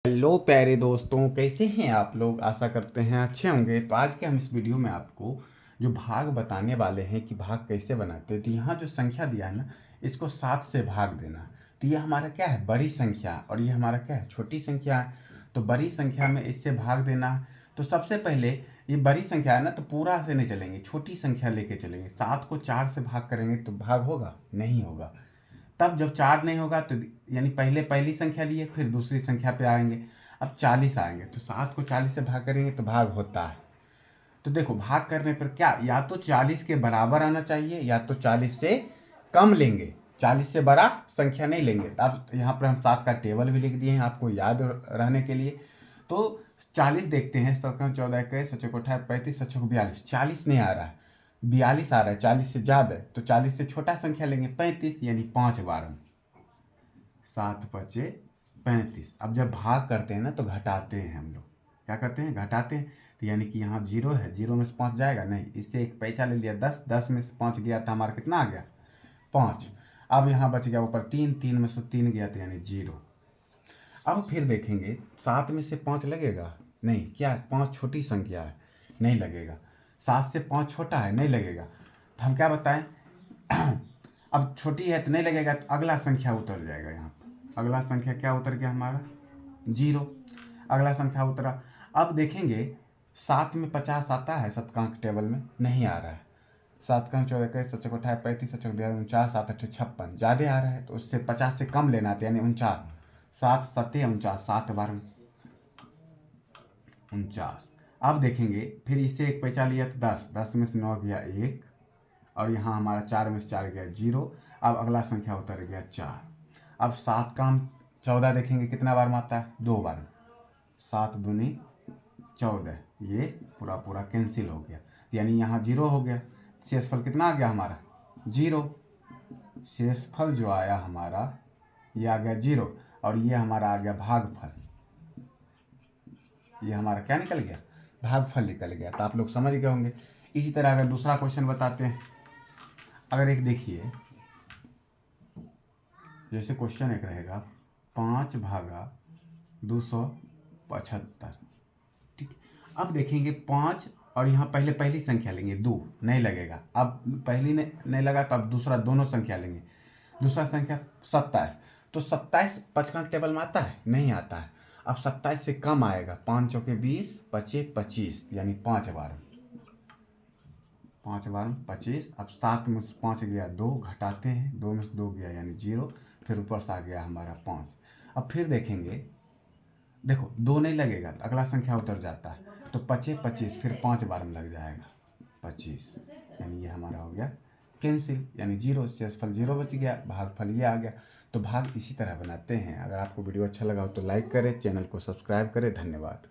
Hello प्यारे दोस्तों, कैसे हैं आप लोग। आशा करते हैं अच्छे होंगे। तो आज के हम इस वीडियो में आपको जो भाग बताने वाले हैं कि भाग कैसे बनाते हैं। तो यहाँ जो संख्या दिया है ना, इसको 7 से भाग देना। तो ये हमारा क्या है, बड़ी संख्या, और ये हमारा क्या है, छोटी संख्या है। तो बड़ी संख्या में इससे भाग देना है। तो सबसे पहले ये बड़ी संख्या है ना, तो पूरा से नहीं चलेंगे, छोटी संख्या लेके चलेंगे। 7 को 4 से भाग करेंगे तो भाग होगा नहीं होगा। तब जब 4 नहीं होगा तो यानी पहले पहली संख्या लिए, फिर दूसरी संख्या पे आएंगे। अब 40 आएंगे तो 7 को 40 से भाग करेंगे तो भाग होता है। तो देखो, भाग करने पर क्या, या तो 40 के बराबर आना चाहिए या तो 40 से कम लेंगे। 40 से बड़ा संख्या नहीं लेंगे। अब यहाँ पर हम 7 का टेबल भी लिख दिए हैं आपको याद रहने के लिए। तो 40 देखते हैं, 14 21 सचोक 28 35 सचोक 42। 40 नहीं आ रहा है, 42 आ रहा है। 40 से ज़्यादा है तो 40 से छोटा संख्या लेंगे, 35, यानी 5 बार 7 पचे 35। अब जब भाग करते हैं ना तो घटाते हैं हम लोग। क्या करते हैं, घटाते हैं। तो यानी कि यहाँ 0 है, 0 में से 5 जाएगा नहीं, इससे एक पैसा ले लिया 10, 10 में से 5 गया तो हमारा कितना आ गया, 5। अब यहाँ बच गया ऊपर 3, 3 में से 3 गया तो यानी 0। अब फिर देखेंगे 7 में से 5 लगेगा नहीं, क्या 5 छोटी संख्या है, नहीं लगेगा। 7 से 5 छोटा है, नहीं लगेगा। तो हम क्या बताएं, अब छोटी है तो नहीं लगेगा, तो अगला संख्या उतर जाएगा। यहाँ अगला संख्या क्या उतर गया हमारा, 0। अगला संख्या उतरा। अब देखेंगे 7 में 50 आता है, शतकांक टेबल में नहीं आ रहा है। 7 का 14 21 सचोक 28 35 सचोक 49 7 8 56 ज़्यादा आ रहा है, तो उससे 50 से कम लेना था, यानी 49। 7 7 49, 7 बार 49। अब देखेंगे फिर इससे एक पैसा लिया तो 10, 10 में से 9 गया 1, और यहाँ हमारा 4 में से 4 गया 0। अब अगला संख्या उतर गया 4। अब 7 का हम 14 देखेंगे कितना बार में आता है, 2 बार। 7 दूनी 14, ये पूरा पूरा कैंसिल हो गया, यानी यहाँ 0 हो गया। शेषफल कितना आ गया हमारा, 0। शेषफल जो आया हमारा ये आ गया 0, और ये हमारा आ गया भागफल। ये हमारा क्या निकल गया, भागफल निकल गया। तो आप लोग समझ गए होंगे। इसी तरह अगर दूसरा क्वेश्चन बताते हैं, अगर एक देखिए, जैसे क्वेश्चन एक रहेगा 5 भागा 275। ठीक। अब देखेंगे 5, और यहाँ पहले पहली संख्या लेंगे, 2 नहीं लगेगा। अब पहली नहीं लगा तो अब दूसरा दोनों संख्या लेंगे। दूसरा संख्या 27, तो 27 पचकांक टेबल में आता है, नहीं आता है। अब 27 से कम आएगा, 5 चौके 20 पचे 25, यानी 5 बार 5 बार 25। अब 7 में से 5 गया 2, घटाते हैं, 2 में से 2 गया यानी 0, फिर ऊपर से आ गया हमारा 5। अब फिर देखेंगे, देखो 2 नहीं लगेगा तो अगला संख्या उतर जाता है, तो पचे 25, फिर 5 बार में लग जाएगा 25, यानी ये हमारा हो गया कैंसिल, यानी 0। शेषफल 0 बच गया, भागफल ये आ गया। तो भाग इसी तरह बनाते हैं। अगर आपको वीडियो अच्छा लगा हो तो लाइक करें, चैनल को सब्सक्राइब करें। धन्यवाद।